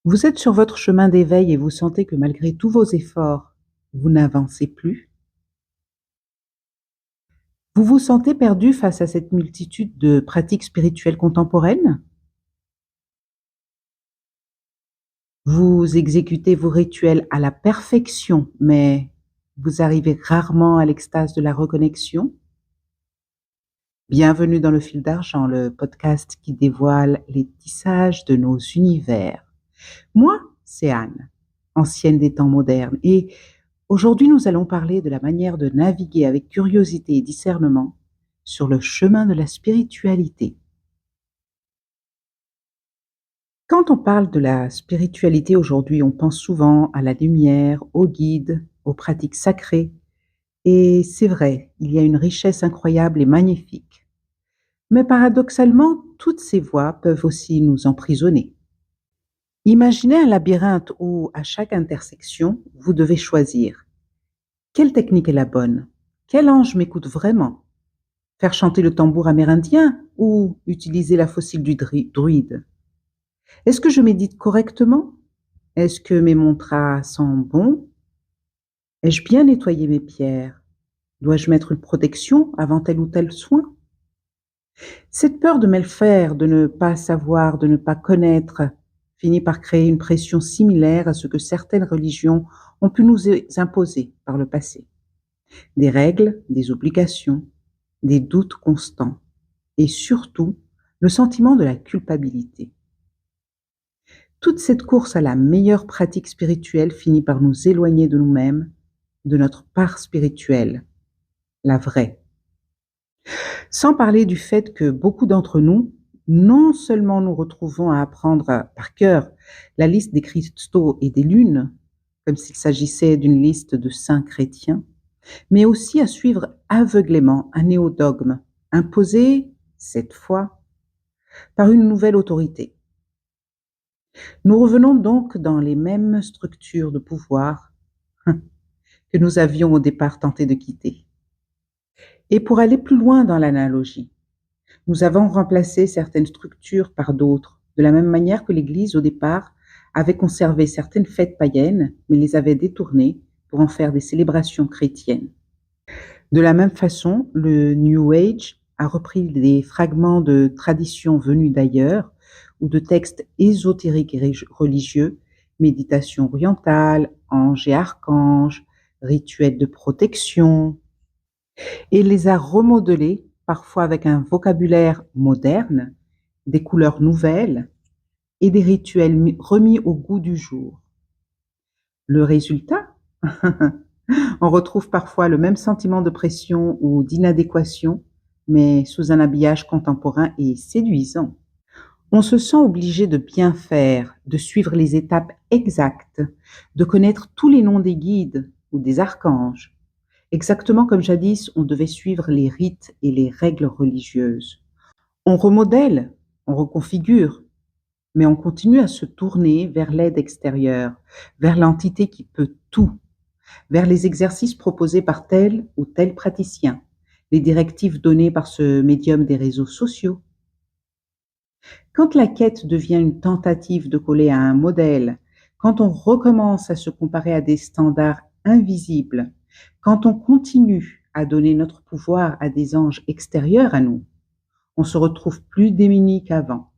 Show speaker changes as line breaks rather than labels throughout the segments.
Vous êtes sur votre chemin d'éveil et vous sentez que malgré tous vos efforts, vous n'avancez plus? Vous vous sentez perdu face à cette multitude de pratiques spirituelles contemporaines? Vous exécutez vos rituels à la perfection, mais vous arrivez rarement à l'extase de la reconnexion? Bienvenue dans Le Fil d'Argent, le podcast qui dévoile les tissages de nos univers. Moi, c'est Anne, ancienne des temps modernes, et aujourd'hui nous allons parler de la manière de naviguer avec curiosité et discernement sur le chemin de la spiritualité. Quand on parle de la spiritualité aujourd'hui, on pense souvent à la lumière, aux guides, aux pratiques sacrées, et c'est vrai, il y a une richesse incroyable et magnifique. Mais paradoxalement, toutes ces voies peuvent aussi nous emprisonner. Imaginez un labyrinthe où, à chaque intersection, vous devez choisir. Quelle technique est la bonne? Quel ange m'écoute vraiment? Faire chanter le tambour amérindien ou utiliser la fossile du druide? Est-ce que je médite correctement? Est-ce que mes mantras sont bons? Ai-je bien nettoyé mes pierres? Dois-je mettre une protection avant tel ou tel soin? Cette peur de mal faire, de ne pas savoir, de ne pas connaître, finit par créer une pression similaire à ce que certaines religions ont pu nous imposer par le passé. Des règles, des obligations, des doutes constants et surtout le sentiment de la culpabilité. Toute cette course à la meilleure pratique spirituelle finit par nous éloigner de nous-mêmes, de notre part spirituelle, la vraie. Sans parler du fait que beaucoup d'entre nous, non seulement nous retrouvons à apprendre par cœur la liste des cristaux et des lunes, comme s'il s'agissait d'une liste de saints chrétiens, mais aussi à suivre aveuglément un néo-dogme imposé, cette fois, par une nouvelle autorité. Nous revenons donc dans les mêmes structures de pouvoir que nous avions au départ tenté de quitter. Et pour aller plus loin dans l'analogie, nous avons remplacé certaines structures par d'autres, de la même manière que l'Église, au départ, avait conservé certaines fêtes païennes, mais les avait détournées pour en faire des célébrations chrétiennes. De la même façon, le New Age a repris des fragments de traditions venues d'ailleurs ou de textes ésotériques et religieux, méditation orientale, anges et archanges, rituels de protection, et les a remodelés, parfois avec un vocabulaire moderne, des couleurs nouvelles et des rituels remis au goût du jour. Le résultat? On retrouve parfois le même sentiment de pression ou d'inadéquation, mais sous un habillage contemporain et séduisant. On se sent obligé de bien faire, de suivre les étapes exactes, de connaître tous les noms des guides ou des archanges, exactement comme jadis on devait suivre les rites et les règles religieuses. On remodèle, on reconfigure, mais on continue à se tourner vers l'aide extérieure, vers l'entité qui peut tout, vers les exercices proposés par tel ou tel praticien, les directives données par ce médium des réseaux sociaux. Quand la quête devient une tentative de coller à un modèle, quand on recommence à se comparer à des standards invisibles, quand on continue à donner notre pouvoir à des anges extérieurs à nous, on se retrouve plus démunis qu'avant.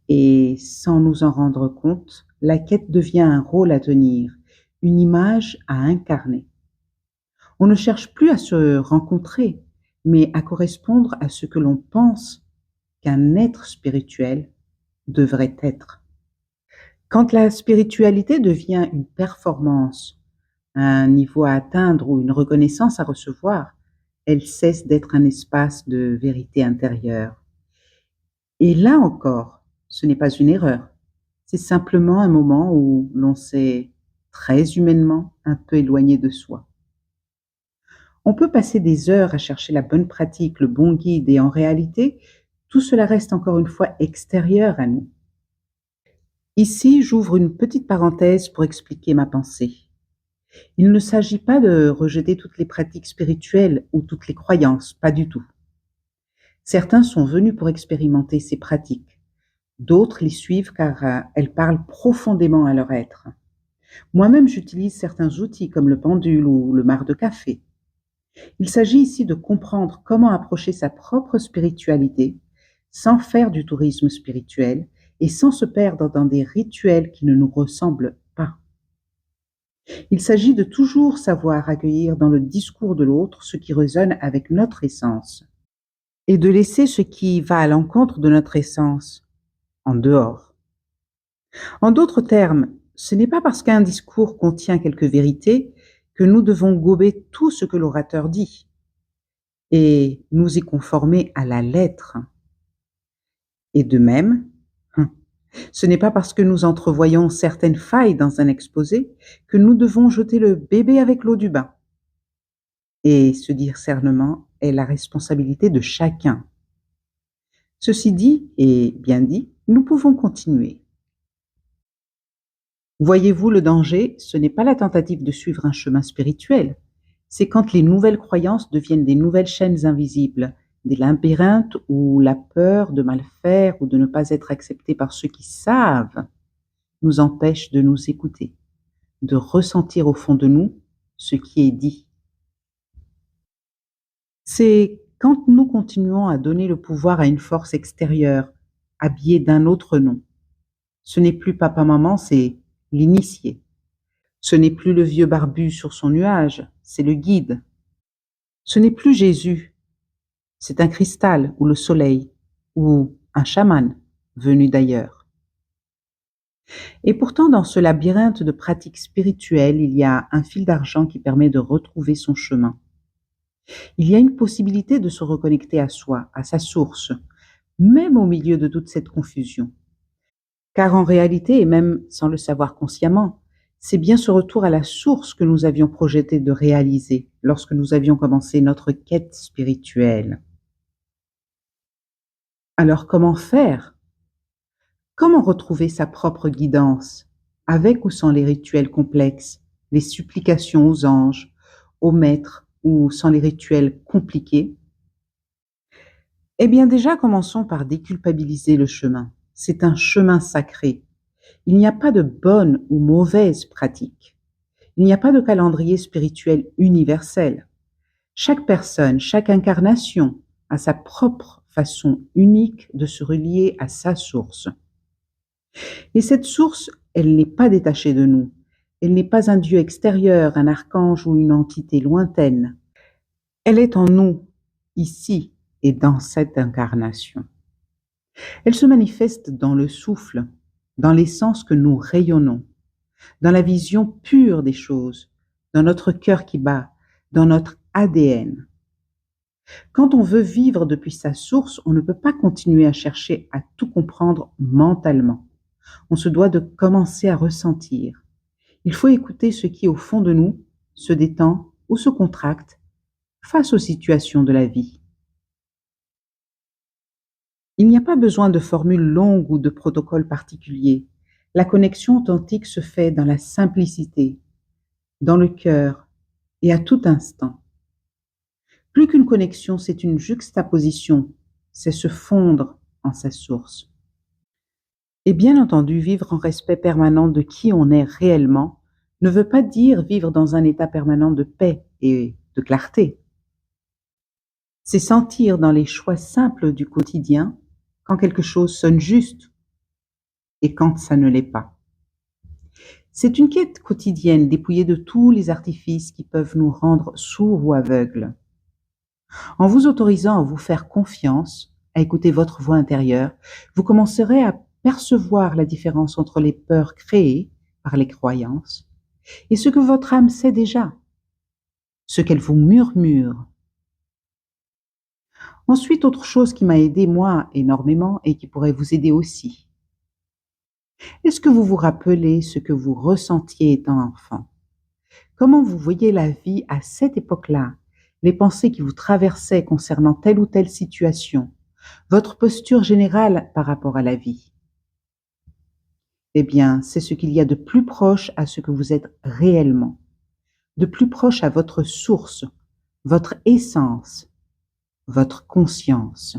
Et sans nous en rendre compte, la quête devient un rôle à tenir, une image à incarner. On ne cherche plus à se rencontrer, mais à correspondre à ce que l'on pense qu'un être spirituel devrait être. Quand la spiritualité devient une performance, un niveau à atteindre ou une reconnaissance à recevoir, elle cesse d'être un espace de vérité intérieure. Et là encore, ce n'est pas une erreur, c'est simplement un moment où l'on s'est très humainement un peu éloigné de soi. On peut passer des heures à chercher la bonne pratique, le bon guide, et en réalité, tout cela reste encore une fois extérieur à nous. Ici, j'ouvre une petite parenthèse pour expliquer ma pensée. Il ne s'agit pas de rejeter toutes les pratiques spirituelles ou toutes les croyances, pas du tout. Certains sont venus pour expérimenter ces pratiques, D'autres les suivent car elles parlent profondément à leur être. Moi-même, j'utilise certains outils comme le pendule ou le marc de café. Il s'agit ici de comprendre comment approcher sa propre spiritualité sans faire du tourisme spirituel et sans se perdre dans des rituels qui ne nous ressemblent pas. Il s'agit de toujours savoir accueillir dans le discours de l'autre ce qui résonne avec notre essence et de laisser ce qui va à l'encontre de notre essence en dehors. En d'autres termes, ce n'est pas parce qu'un discours contient quelques vérités que nous devons gober tout ce que l'orateur dit et nous y conformer à la lettre. Et de même, ce n'est pas parce que nous entrevoyons certaines failles dans un exposé que nous devons jeter le bébé avec l'eau du bain. Et ce discernement est la responsabilité de chacun. Ceci dit, et bien dit, nous pouvons continuer. Voyez-vous le danger, ce n'est pas la tentative de suivre un chemin spirituel, c'est quand les nouvelles croyances deviennent des nouvelles chaînes invisibles, des labyrinthes où la peur de mal faire ou de ne pas être accepté par ceux qui savent nous empêche de nous écouter, de ressentir au fond de nous ce qui est dit. C'est quand nous continuons à donner le pouvoir à une force extérieure, habillée d'un autre nom. Ce n'est plus papa-maman, c'est l'initié. Ce n'est plus le vieux barbu sur son nuage, c'est le guide. Ce n'est plus Jésus, c'est un cristal ou le soleil, ou un chaman venu d'ailleurs. Et pourtant, dans ce labyrinthe de pratiques spirituelles, il y a un fil d'argent qui permet de retrouver son chemin. Il y a une possibilité de se reconnecter à soi, à sa source, même au milieu de toute cette confusion. Car en réalité, et même sans le savoir consciemment, c'est bien ce retour à la source que nous avions projeté de réaliser lorsque nous avions commencé notre quête spirituelle. Alors comment faire? Comment retrouver sa propre guidance, avec ou sans les rituels complexes, les supplications aux anges, aux maîtres ou sans les rituels compliqués? Eh bien déjà, commençons par déculpabiliser le chemin. C'est un chemin sacré. Il n'y a pas de bonne ou mauvaise pratique. Il n'y a pas de calendrier spirituel universel. Chaque personne, chaque incarnation a sa propre façon unique de se relier à sa source. Et cette source, elle n'est pas détachée de nous. Elle n'est pas un dieu extérieur, un archange ou une entité lointaine. Elle est en nous, ici et dans cette incarnation. Elle se manifeste dans le souffle, dans l'essence que nous rayonnons, dans la vision pure des choses, dans notre cœur qui bat, dans notre ADN. Quand on veut vivre depuis sa source, on ne peut pas continuer à chercher à tout comprendre mentalement. On se doit de commencer à ressentir. Il faut écouter ce qui, au fond de nous, se détend ou se contracte face aux situations de la vie. Il n'y a pas besoin de formules longues ou de protocoles particuliers. La connexion authentique se fait dans la simplicité, dans le cœur et à tout instant. Plus qu'une connexion, c'est une juxtaposition, c'est se fondre en sa source. Et bien entendu, vivre en respect permanent de qui on est réellement ne veut pas dire vivre dans un état permanent de paix et de clarté. C'est sentir dans les choix simples du quotidien quand quelque chose sonne juste et quand ça ne l'est pas. C'est une quête quotidienne dépouillée de tous les artifices qui peuvent nous rendre sourds ou aveugles. En vous autorisant à vous faire confiance, à écouter votre voix intérieure, vous commencerez à percevoir la différence entre les peurs créées par les croyances et ce que votre âme sait déjà, ce qu'elle vous murmure. Ensuite, autre chose qui m'a aidé moi énormément et qui pourrait vous aider aussi. Est-ce que vous vous rappelez ce que vous ressentiez étant enfant? Comment vous voyez la vie à cette époque-là? Les pensées qui vous traversaient concernant telle ou telle situation? Votre posture générale par rapport à la vie? Eh bien, c'est ce qu'il y a de plus proche à ce que vous êtes réellement, de plus proche à votre source, votre essence, votre conscience.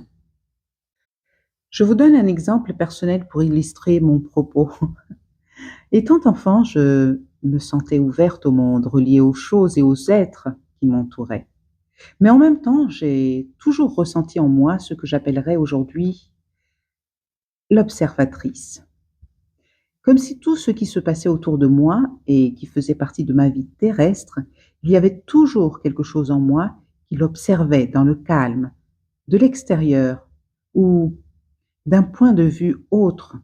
Je vous donne un exemple personnel pour illustrer mon propos. Étant enfant, je me sentais ouverte au monde, reliée aux choses et aux êtres qui m'entouraient. Mais en même temps, j'ai toujours ressenti en moi ce que j'appellerais aujourd'hui l'observatrice. Comme si tout ce qui se passait autour de moi et qui faisait partie de ma vie terrestre, il y avait toujours quelque chose en moi qui l'observait dans le calme, de l'extérieur ou d'un point de vue autre,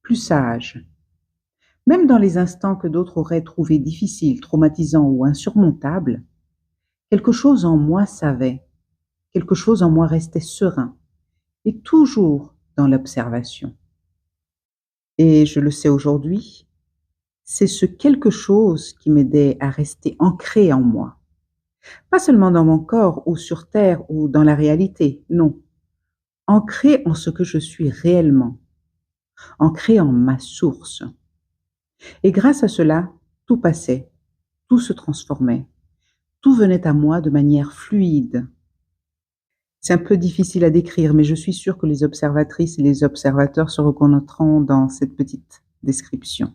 plus sage. Même dans les instants que d'autres auraient trouvés difficiles, traumatisants ou insurmontables, quelque chose en moi savait, quelque chose en moi restait serein et toujours dans l'observation. Et je le sais aujourd'hui, c'est ce quelque chose qui m'aidait à rester ancré en moi. Pas seulement dans mon corps ou sur terre ou dans la réalité, non. Ancré en ce que je suis réellement, ancré en ma source. Et grâce à cela, tout passait, tout se transformait, tout venait à moi de manière fluide. C'est un peu difficile à décrire, mais je suis sûre que les observatrices et les observateurs se reconnaîtront dans cette petite description.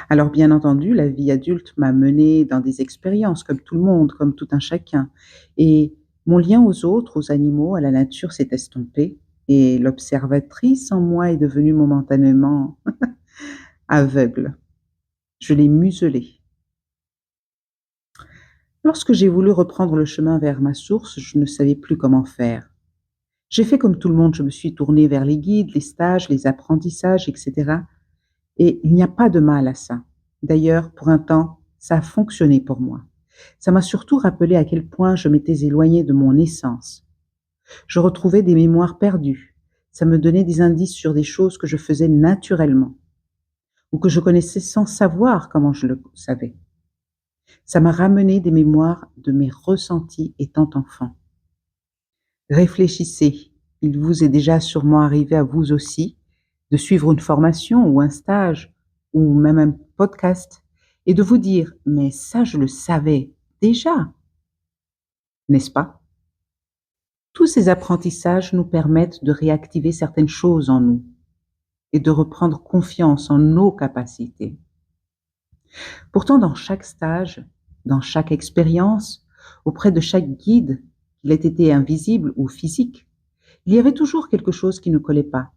Alors bien entendu, la vie adulte m'a menée dans des expériences comme tout le monde, comme tout un chacun. Et mon lien aux autres, aux animaux, à la nature s'est estompé. Et l'observatrice en moi est devenue momentanément aveugle. Je l'ai muselée. Lorsque j'ai voulu reprendre le chemin vers ma source, je ne savais plus comment faire. J'ai fait comme tout le monde, je me suis tournée vers les guides, les stages, les apprentissages, etc. Et il n'y a pas de mal à ça. D'ailleurs, pour un temps, ça a fonctionné pour moi. Ça m'a surtout rappelé à quel point je m'étais éloignée de mon essence. Je retrouvais des mémoires perdues. Ça me donnait des indices sur des choses que je faisais naturellement ou que je connaissais sans savoir comment je le savais. Ça m'a ramené des mémoires de mes ressentis étant enfant. Réfléchissez, il vous est déjà sûrement arrivé à vous aussi de suivre une formation ou un stage ou même un podcast et de vous dire mais ça je le savais déjà, n'est-ce pas? Tous ces apprentissages nous permettent de réactiver certaines choses en nous et de reprendre confiance en nos capacités. Pourtant, dans chaque stage, dans chaque expérience, auprès de chaque guide, qu'il ait été invisible ou physique, il y avait toujours quelque chose qui ne collait pas,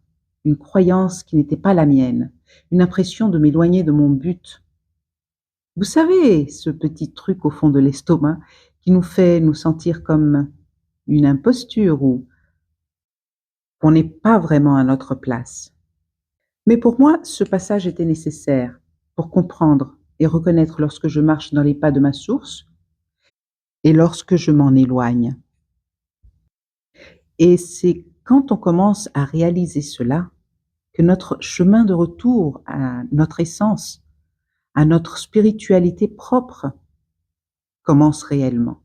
une croyance qui n'était pas la mienne, une impression de m'éloigner de mon but. Vous savez, ce petit truc au fond de l'estomac qui nous fait nous sentir comme une imposture ou qu'on n'est pas vraiment à notre place. Mais pour moi, ce passage était nécessaire pour comprendre et reconnaître lorsque je marche dans les pas de ma source et lorsque je m'en éloigne. Et c'est quand on commence à réaliser cela que notre chemin de retour à notre essence, à notre spiritualité propre, commence réellement.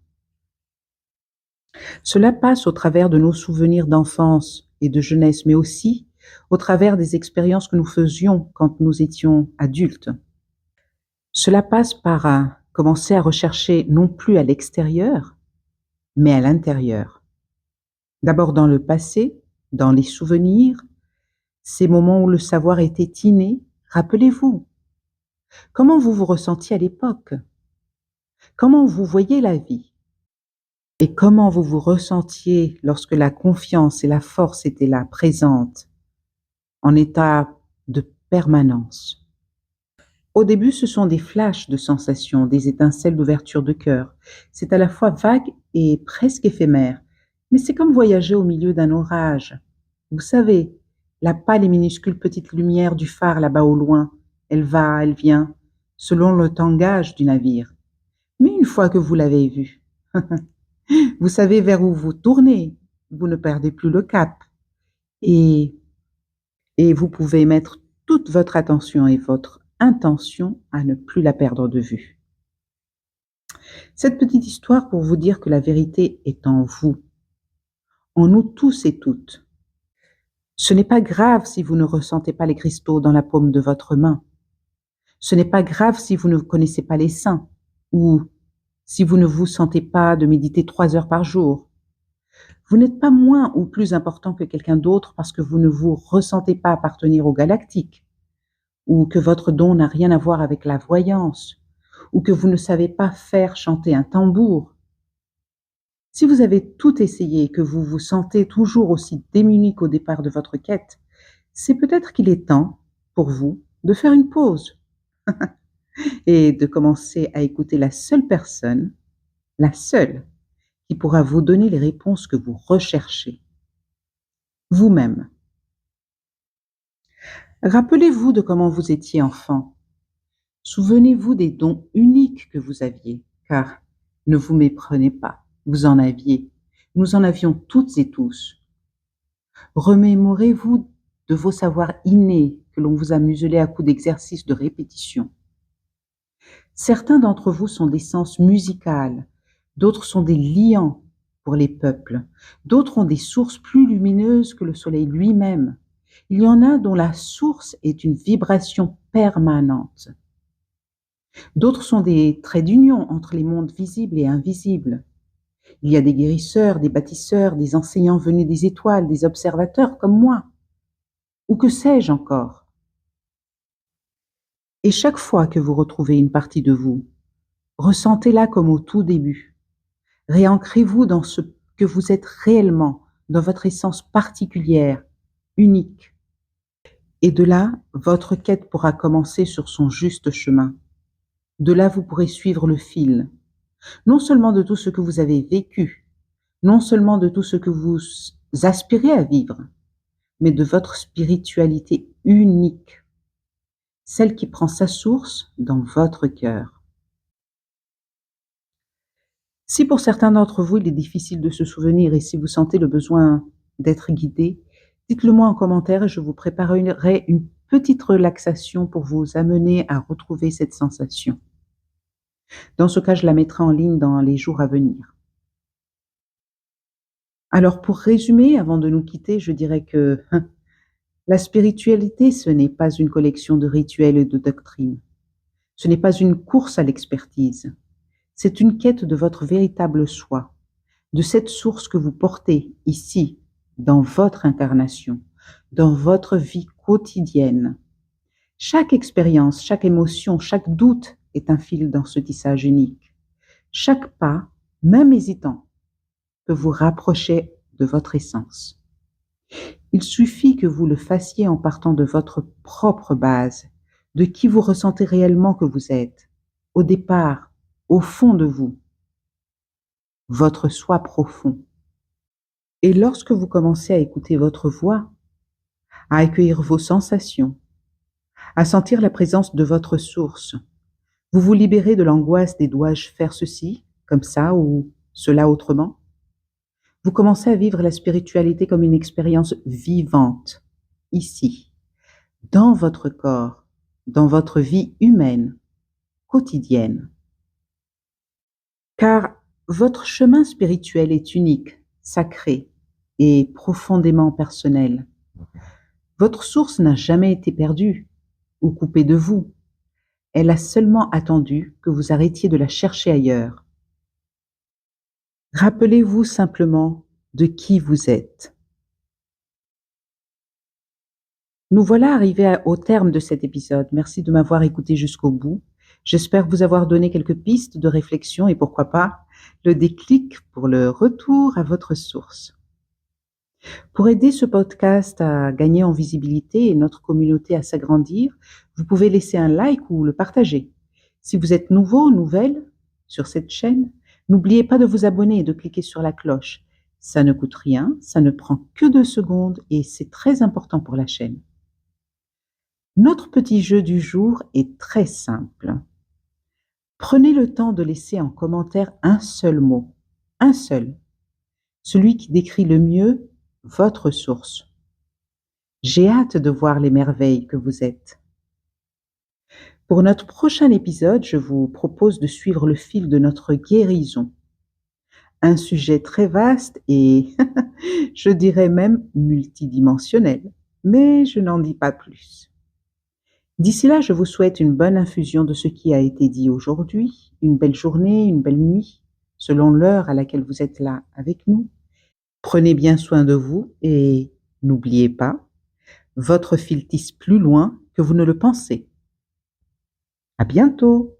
Cela passe au travers de nos souvenirs d'enfance et de jeunesse, mais aussi au travers des expériences que nous faisions quand nous étions adultes. Cela passe par commencer à rechercher non plus à l'extérieur, mais à l'intérieur. D'abord dans le passé, dans les souvenirs, ces moments où le savoir était inné. Rappelez-vous, comment vous vous ressentiez à l'époque? Comment vous voyez la vie? Et comment vous vous ressentiez lorsque la confiance et la force étaient là, présentes, en état de permanence? Au début, ce sont des flashs de sensations, des étincelles d'ouverture de cœur. C'est à la fois vague et presque éphémère, mais c'est comme voyager au milieu d'un orage. Vous savez, la pâle et minuscule petite lumière du phare là-bas au loin, elle va, elle vient, selon le tangage du navire. Mais une fois que vous l'avez vue, vous savez vers où vous tournez, vous ne perdez plus le cap. Et, et vous pouvez mettre toute votre attention et votre intention à ne plus la perdre de vue. Cette petite histoire pour vous dire que la vérité est en vous, en nous tous et toutes. Ce n'est pas grave si vous ne ressentez pas les cristaux dans la paume de votre main. Ce n'est pas grave si vous ne connaissez pas les saints ou si vous ne vous sentez pas de méditer 3 heures par jour. Vous n'êtes pas moins ou plus important que quelqu'un d'autre parce que vous ne vous ressentez pas appartenir aux galactiques, ou que votre don n'a rien à voir avec la voyance, ou que vous ne savez pas faire chanter un tambour. Si vous avez tout essayé et que vous vous sentez toujours aussi démuni qu'au départ de votre quête, c'est peut-être qu'il est temps, pour vous, de faire une pause et de commencer à écouter la seule personne, la seule, qui pourra vous donner les réponses que vous recherchez. Vous-même. Rappelez-vous de comment vous étiez enfant. Souvenez-vous des dons uniques que vous aviez, car ne vous méprenez pas, vous en aviez. Nous en avions toutes et tous. Remémorez-vous de vos savoirs innés que l'on vous a muselés à coups d'exercices de répétition. Certains d'entre vous sont des sens musicales, d'autres sont des liants pour les peuples, d'autres ont des sources plus lumineuses que le soleil lui-même. Il y en a dont la source est une vibration permanente. D'autres sont des traits d'union entre les mondes visibles et invisibles. Il y a des guérisseurs, des bâtisseurs, des enseignants venus des étoiles, des observateurs comme moi. Ou que sais-je encore? Et chaque fois que vous retrouvez une partie de vous, ressentez-la comme au tout début. Réancrez-vous dans ce que vous êtes réellement, dans votre essence particulière, unique. Et de là, votre quête pourra commencer sur son juste chemin. De là, vous pourrez suivre le fil, non seulement de tout ce que vous avez vécu, non seulement de tout ce que vous aspirez à vivre, mais de votre spiritualité unique, celle qui prend sa source dans votre cœur. Si pour certains d'entre vous, il est difficile de se souvenir et si vous sentez le besoin d'être guidé, dites-le moi en commentaire et je vous préparerai une petite relaxation pour vous amener à retrouver cette sensation. Dans ce cas, je la mettrai en ligne dans les jours à venir. Alors pour résumer, avant de nous quitter, je dirais que la spiritualité, ce n'est pas une collection de rituels et de doctrines. Ce n'est pas une course à l'expertise. C'est une quête de votre véritable soi, de cette source que vous portez ici, dans votre incarnation, dans votre vie quotidienne. Chaque expérience, chaque émotion, chaque doute est un fil dans ce tissage unique. Chaque pas, même hésitant, peut vous rapprocher de votre essence. Il suffit que vous le fassiez en partant de votre propre base, de qui vous ressentez réellement que vous êtes, au départ, au fond de vous, votre soi profond. Et lorsque vous commencez à écouter votre voix, à accueillir vos sensations, à sentir la présence de votre source, vous vous libérez de l'angoisse des dois-je faire ceci, comme ça ou cela autrement. Vous commencez à vivre la spiritualité comme une expérience vivante, ici, dans votre corps, dans votre vie humaine, quotidienne. Car votre chemin spirituel est unique, sacré et profondément personnel. Votre source n'a jamais été perdue ou coupée de vous. Elle a seulement attendu que vous arrêtiez de la chercher ailleurs. Rappelez-vous simplement de qui vous êtes. Nous voilà arrivés au terme de cet épisode. Merci de m'avoir écouté jusqu'au bout. J'espère vous avoir donné quelques pistes de réflexion et pourquoi pas le déclic pour le retour à votre source. Pour aider ce podcast à gagner en visibilité et notre communauté à s'agrandir, vous pouvez laisser un like ou le partager. Si vous êtes nouveau, nouvelle sur cette chaîne, n'oubliez pas de vous abonner et de cliquer sur la cloche. Ça ne coûte rien, ça ne prend que 2 secondes et c'est très important pour la chaîne. Notre petit jeu du jour est très simple. Prenez le temps de laisser en commentaire un seul mot, un seul, celui qui décrit le mieux votre source. J'ai hâte de voir les merveilles que vous êtes. Pour notre prochain épisode, je vous propose de suivre le fil de notre guérison. Un sujet très vaste et, je dirais même, multidimensionnel, mais je n'en dis pas plus. D'ici là, je vous souhaite une bonne infusion de ce qui a été dit aujourd'hui, une belle journée, une belle nuit, selon l'heure à laquelle vous êtes là avec nous. Prenez bien soin de vous et n'oubliez pas, votre fil tisse plus loin que vous ne le pensez. À bientôt!